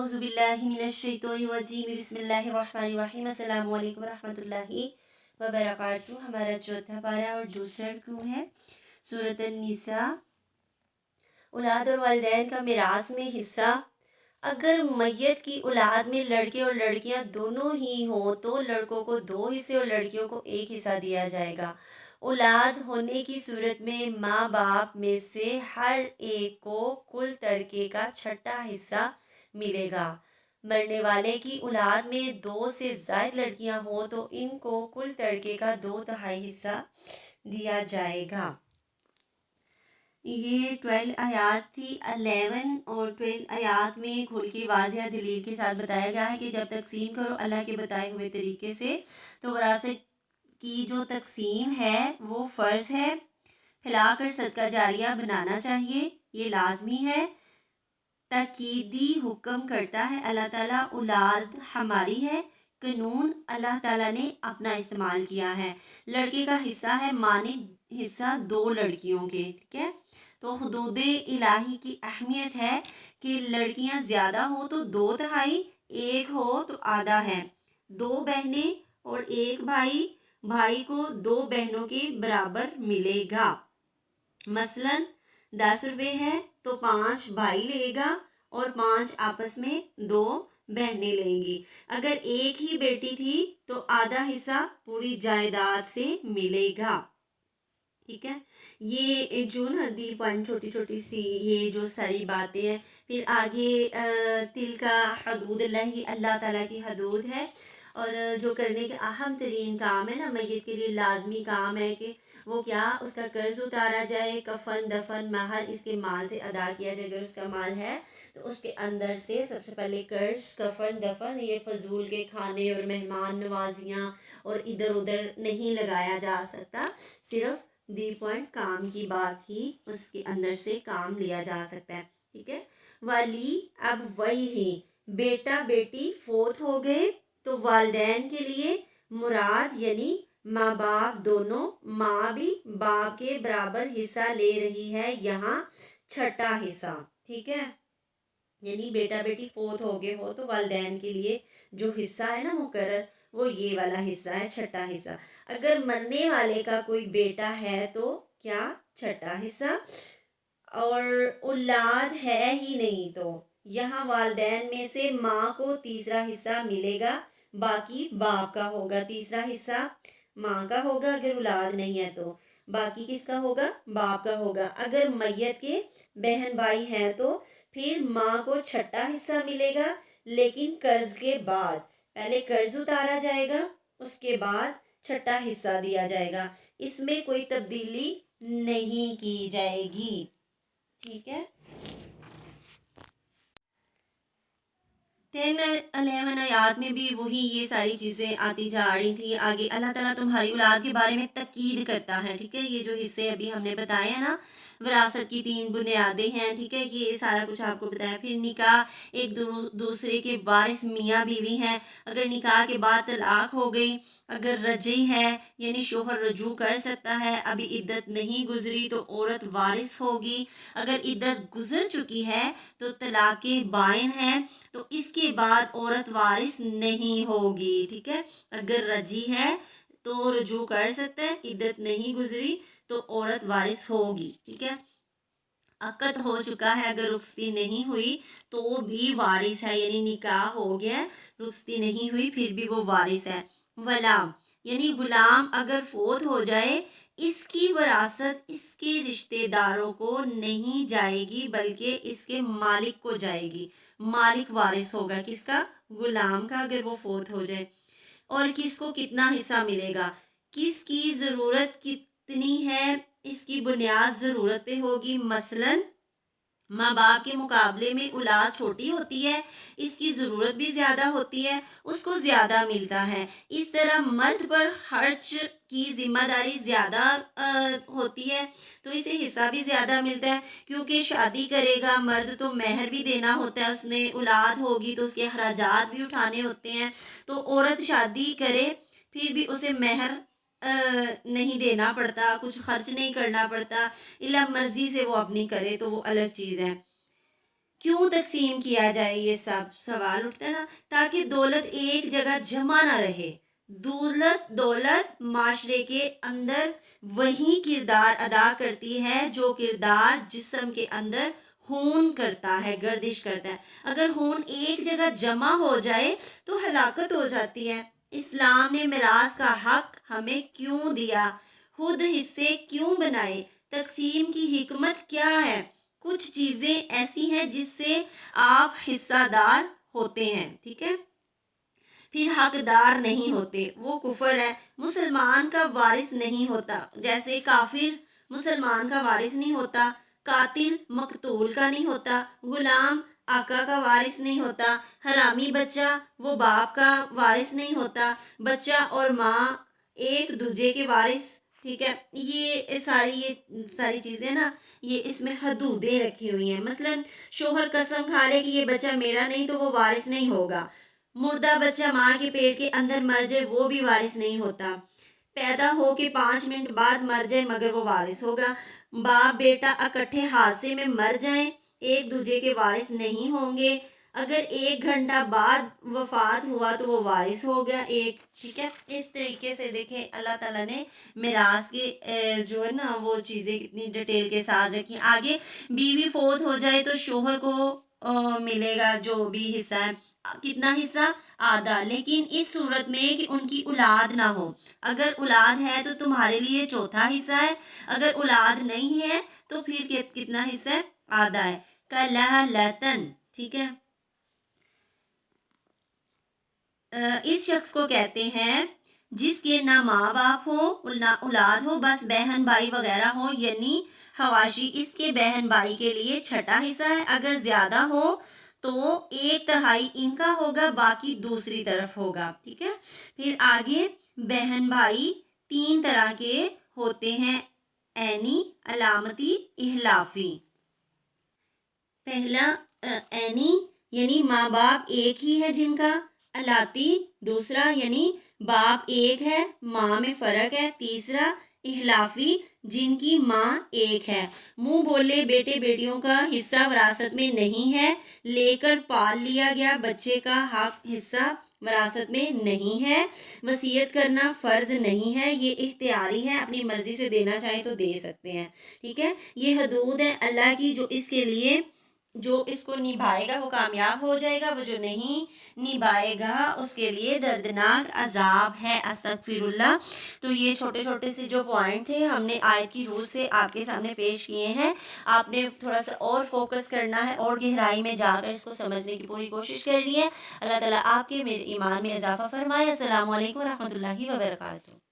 اعوذ باللہ من الشیطان الرجیم بسم اللہ الرحمن الرحیم السلام علیکم ورحمۃ اللہ وبرکاتہ۔ ہمارا چوتھا پارہ اور دوسرا رکوع ہے سورۃ النساء۔ اولاد اور والدین کا میراث میں حصہ۔ اگر میت کی اولاد میں لڑکے اور لڑکیاں دونوں ہی ہوں تو لڑکوں کو 2 حصے اور لڑکیوں کو 1 حصہ دیا جائے گا۔ اولاد ہونے کی صورت میں ماں باپ میں سے ہر ایک کو کل ترکے کا 6واں حصہ ملے گا۔ مرنے والے کی اولاد میں 2 سے زائد لڑکیاں ہوں تو ان کو کل ترکے کا 2/3 حصہ دیا جائے گا۔ یہ 12 آیات تھی۔ 11 اور 12 آیات میں کھل کے واضح دلیل کے ساتھ بتایا گیا ہے کہ جب تقسیم کرو اللہ کے بتائے ہوئے طریقے سے تو وراثت کی جو تقسیم ہے وہ فرض ہے، پھیلا کر صدقہ جاریہ بنانا چاہیے، یہ لازمی ہے۔ تاکیدی حکم کرتا ہے اللہ تعالیٰ اولاد ہماری ہے، قانون اللہ تعالیٰ نے اپنا استعمال کیا ہے۔ لڑکے کا حصہ ہے مانند حصہ 2 لڑکیوں کے، ٹھیک ہے۔ تو حدود الہی کی اہمیت ہے کہ لڑکیاں زیادہ ہو تو 2/3، 1 ہو تو آدھا ہے۔ 2 بہنیں اور 1 بھائی، بھائی کو 2 بہنوں کے برابر ملے گا۔ مثلا 10 روپے ہے تو 5 بھائی لے گا اور 5 آپس میں 2 بہنیں لیں گی۔ اگر ایک ہی بیٹی تھی تو آدھا حصہ پوری جائیداد سے ملے گا، ٹھیک ہے۔ یہ جو نا دی پوائنٹ چھوٹی چھوٹی سی یہ جو ساری باتیں ہیں، پھر آگے تلک حدود اللہ، اللہ تعالیٰ کی حدود ہے، اور جو کرنے کے اہم ترین کام ہے نا میت کے لیے لازمی کام ہے کہ وہ کیا، اس کا قرض اتارا جائے، کفن دفن مہر اس کے مال سے ادا کیا جائے۔ اگر اس کا مال ہے تو اس کے اندر سے سب سے پہلے قرض، کفن دفن، یہ فضول کے کھانے اور مہمان نوازیاں اور ادھر ادھر نہیں لگایا جا سکتا، صرف دی پوائنٹ کام کی بات ہی اس کے اندر سے کام لیا جا سکتا ہے، ٹھیک ہے۔ والی اب وہی ہی بیٹا بیٹی فوت ہو گئے تو والدین کے لیے مراد یعنی ماں باپ دونوں، ماں بھی باپ کے برابر حصہ لے رہی ہے، یہاں 6واں حصہ، ٹھیک ہے۔ یعنی بیٹا بیٹی فوت ہو گئے ہو تو والدین کے لیے جو حصہ ہے نا مقرر، وہ یہ والا حصہ ہے، 6واں حصہ۔ اگر مرنے والے کا کوئی بیٹا ہے تو کیا 6واں حصہ، اور اولاد ہے ہی نہیں تو یہاں والدین میں سے ماں کو 3واں حصہ ملے گا، باقی باپ کا ہوگا۔ 3واں حصہ ماں کا ہوگا اگر اولاد نہیں ہے تو، باقی کس کا ہوگا، باپ کا ہوگا۔ اگر میت کے بہن بھائی ہیں تو پھر ماں کو 6واں حصہ ملے گا، لیکن قرض کے بعد، پہلے قرض اتارا جائے گا اس کے بعد 6واں حصہ دیا جائے گا، اس میں کوئی تبدیلی نہیں کی جائے گی، ٹھیک ہے۔ 10 11 آیات میں بھی وہی یہ ساری چیزیں آتی جا رہی تھی۔ آگے اللہ تعالیٰ تمہاری اولاد کے بارے میں تاکید کرتا ہے، ٹھیک ہے۔ یہ جو حصے ابھی ہم نے بتائے ہیں نا، وراثت کی 3 بنیادیں ہیں، ٹھیک ہے، یہ سارا کچھ آپ کو بتایا۔ پھر نکاح، ایک دوسرے کے وارث میاں بیوی ہیں، اگر نکاح کے بعد طلاق ہو گئی، اگر رجعی ہے یعنی شوہر رجوع کر سکتا ہے، ابھی عدت نہیں گزری تو عورت وارث ہوگی، اگر عدت گزر چکی ہے تو طلاق بائن ہے تو اس کے بعد عورت وارث نہیں ہوگی، ٹھیک ہے۔ اگر رجعی ہے تو رجوع کر سکتا ہے، عدت نہیں گزری تو عورت وارث ہوگی، ٹھیک ہے۔ عقد ہو چکا ہے اگر رخصتی نہیں ہوئی تو بھی وارث ہے، یعنی نکاح ہو گیا، رخصتی نہیں ہوئی پھر بھی وہ وارث ہے۔ ولا یعنی غلام اگر فوت ہو جائے، اس کی وراثت اس کے رشتہ داروں کو نہیں جائے گی بلکہ اس کے مالک کو جائے گی۔ مالک وارث ہوگا کس کا، غلام کا، اگر وہ فوت ہو جائے۔ اور کس کو کتنا حصہ ملے گا، کس کی ضرورت کتنی ہے اس کی بنیاد ضرورت پہ ہوگی۔ مثلا ماں باپ کے مقابلے میں اولاد چھوٹی ہوتی ہے، اس کی ضرورت بھی زیادہ ہوتی ہے، اس کو زیادہ ملتا ہے۔ اس طرح مرد پر خرچ کی ذمہ داری زیادہ ہوتی ہے تو اسے حصہ بھی زیادہ ملتا ہے، کیونکہ شادی کرے گا مرد تو مہر بھی دینا ہوتا ہے، اس نے اولاد ہوگی تو اس کے اخراجات بھی اٹھانے ہوتے ہیں۔ تو عورت شادی کرے پھر بھی اسے مہر نہیں دینا پڑتا، کچھ خرچ نہیں کرنا پڑتا، الا مرضی سے وہ اپنی کرے تو وہ الگ چیز ہے۔ کیوں تقسیم کیا جائے، یہ سب سوال اٹھتا ہے نا، تاکہ دولت ایک جگہ جمع نہ رہے۔ دولت معاشرے کے اندر وہی کردار ادا کرتی ہے جو کردار جسم کے اندر خون کرتا ہے، گردش کرتا ہے۔ اگر خون ایک جگہ جمع ہو جائے تو ہلاکت ہو جاتی ہے۔ اسلام نے میراث کا حق ہمیں کیوں دیا، خود حصے کیوں بنائے، تقسیم کی حکمت کیا ہے؟ کچھ چیزیں ایسی ہیں جس سے آپ حصہ دار ہوتے ہیں، ٹھیک ہے، پھر حقدار نہیں ہوتے، وہ کفر ہے۔ مسلمان کا وارث نہیں ہوتا، جیسے کافر مسلمان کا وارث نہیں ہوتا، قاتل مقتول کا نہیں ہوتا، غلام آقا کا وارث نہیں ہوتا، حرامی بچہ وہ باپ کا وارث نہیں ہوتا، بچہ اور ماں ایک دوجے کے وارث، ٹھیک ہے۔ یہ ساری چیزیں نا، یہ اس میں حدودیں رکھی ہوئی ہیں۔ مثلا شوہر قسم کھا لے کہ یہ بچہ میرا نہیں تو وہ وارث نہیں ہوگا، مردہ بچہ ماں کے پیٹ کے اندر مر جائے وہ بھی وارث نہیں ہوتا، پیدا ہو کے 5 منٹ بعد مر جائے مگر وہ وارث ہوگا، باپ بیٹا اکٹھے حادثے میں مر جائیں ایک دوجے کے وارث نہیں ہوں گے، اگر 1 گھنٹہ بعد وفات ہوا تو وہ وارث ہو گیا ایک، ٹھیک ہے۔ اس طریقے سے دیکھیں اللہ تعالیٰ نے میراث کے جو ہے نا وہ چیزیں کتنی ڈیٹیل کے ساتھ رکھی۔ آگے بیوی فوت ہو جائے تو شوہر کو ملے گا جو بھی حصہ ہے، کتنا حصہ؟ آدھا، لیکن اس صورت میں کہ ان کی اولاد نہ ہو۔ اگر اولاد ہے تو تمہارے لیے چوتھا حصہ ہے، اگر اولاد نہیں ہے تو پھر کتنا حصہ ہے؟ آدھا ہے۔ کلالتن، ٹھیک ہے، اس شخص کو کہتے ہیں جس کے نہ ماں باپ ہو نہ اولاد ہو، بس بہن بھائی وغیرہ ہو، یعنی حواشی، اس کے بہن بھائی کے لیے چھٹا حصہ ہے، اگر زیادہ ہو تو 1/3 ان کا ہوگا، باقی دوسری طرف ہوگا، ٹھیک ہے۔ پھر آگے بہن بھائی 3 طرح کے ہوتے ہیں، عینی، علامتی، احلافی۔ پہلا عینی یعنی ماں باپ ایک ہی ہے جن کا، علاتی دوسرا یعنی باپ ایک ہے ماں میں فرق ہے، تیسرا احلافی جن کی ماں ایک ہے۔ منہ بولے بیٹے بیٹیوں کا حصہ وراثت میں نہیں ہے، لے کر پال لیا گیا بچے کا حق حصہ وراثت میں نہیں ہے، وصیت کرنا فرض نہیں ہے، یہ اختیاری ہے، اپنی مرضی سے دینا چاہیں تو دے سکتے ہیں، ٹھیک ہے۔ یہ حدود ہے اللہ کی، جو اس کے لیے جو اس کو نبھائے گا وہ کامیاب ہو جائے گا، وہ جو نہیں نبھائے گا اس کے لیے دردناک عذاب ہے۔ استغفر اللہ۔ تو یہ چھوٹے چھوٹے سے جو پوائنٹ تھے ہم نے آیت کی روح سے آپ کے سامنے پیش کیے ہیں، آپ نے تھوڑا سا اور فوکس کرنا ہے اور گہرائی میں جا کر اس کو سمجھنے کی پوری کوشش کرنی ہے۔ اللہ تعالیٰ آپ کے میرے ایمان میں اضافہ فرمائے۔ السلام علیکم ورحمۃ اللہ وبرکاتہ۔